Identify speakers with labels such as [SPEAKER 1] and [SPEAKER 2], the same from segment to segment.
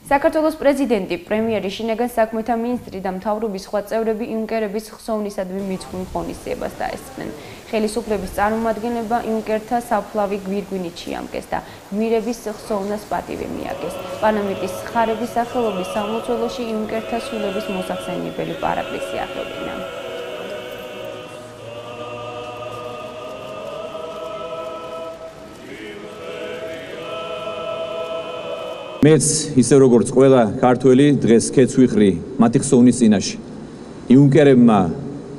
[SPEAKER 1] საქართველოს პრეზიდენტი, პრემიერი, შინაგან საქმეთა მინისტრი და მთავრობის სხვა წევრები იუნკერების ხსოვნისადმი მიძღვნილ ღონისძიებას დაესწრნენ. ხელისუფლების წარმომადგენლებმა იუნკერთა საფლავი გვირგვინით შეამკეს და გმირების ხსოვნას პატივი მიაგეს. პარლამენტის ხარების სახელობის სამლოცველოში იუნკერთა სულების მოსახსენებელი პარაკლისი აღევლინა.
[SPEAKER 2] მეც ისე როგორც ყველა ქართველი დღეს ქეთს ვიხრი მათი ხსოვნის წინაშე. იუნკერებმა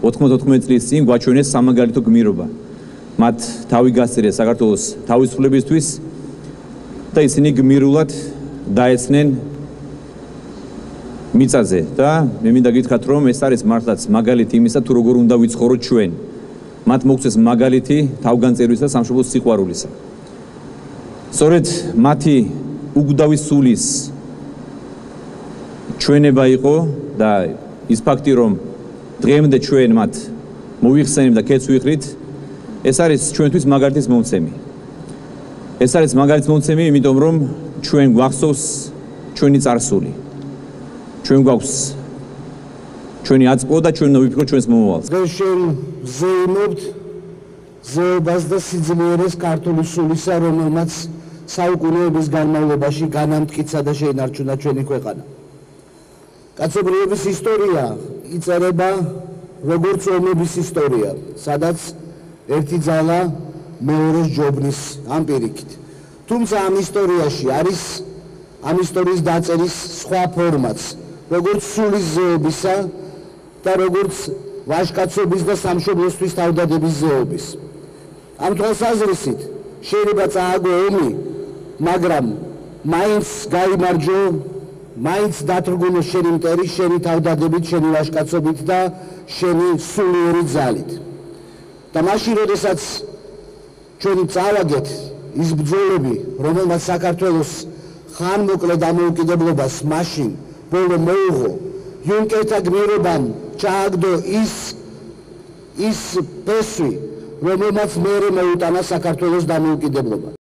[SPEAKER 2] 94 წლის წინ გვაჩვენეს სამაგალითო გმირობა. მათ თავი გასწირეს საქართველოს თავისუფლებისთვის და ისინი გმირულად დაეცნენ მიწაზე და მე მინდა გითხრათ, რომ ეს არის მართლაც მაგალითი იმისა, თუ როგორ უნდა ვიცხოვროთ ჩვენ. მათ მოგცეს მაგალითი თავგანწირვის და სამშობლოს სიყვარულისა. სწორედ მათი უგდავის სულის ჩვენება იყო და ის ფაქტი, რომ დღემდე ჩვენ მათ მოვიხსენებთ და ქეთს ვიხრით, ეს არის ჩვენთვის მაგალითის მომცემი. ეს არის მაგალითის მომცემი, იმიტომ რომ ჩვენ გვახსოვს ჩვენი წარსული. ჩვენ გვაქვს ჩვენი აწმყო და ჩვენ ვიფიქროთ ჩვენს მომავალს.
[SPEAKER 3] დღეს შენ ზეიმობთ ზეობას და სიძლიერეს ქართული სულისა, რომელმაც საუკუნეების განმავლობაში განამტკიცა და შეინარჩუნა ჩვენი ქვეყანა. კაცობრიობის ისტორია იწერება როგორც ომების ისტორია, სადაც ერთი ძალა მეორეს ჯობნის ამ პირიქით. თუმცა ამ ისტორიაში არის ამ ისტორიის დაწერის სხვა ფორმაც, როგორც სულის ზეობისა და როგორც ვაჟკაცობის და სამშობლოსთვის თავდადების ზეობის. ამ თვალსაზრისით შეიძლება წააგო ომი, მაგრამ მაინც გაიმარჯო, მაინც დათრგუნო შენი მტერი, შენი თავდადებით, შენი ვაჟკაცობით და შენი სულიერი ძალით. და მაშინ, როდესაც ჩვენი წავაგეთ ის ბრძოლები, რომელმაც საქართველოს ხანმოკლე დამოუკიდებლობას მაშინ ბოლო მოუღო, იუნკერთა გმირობამ ჩააგდო ის ფესვი, რომელმაც მერე მოუტანა საქართველოს დამოუკიდებლობა.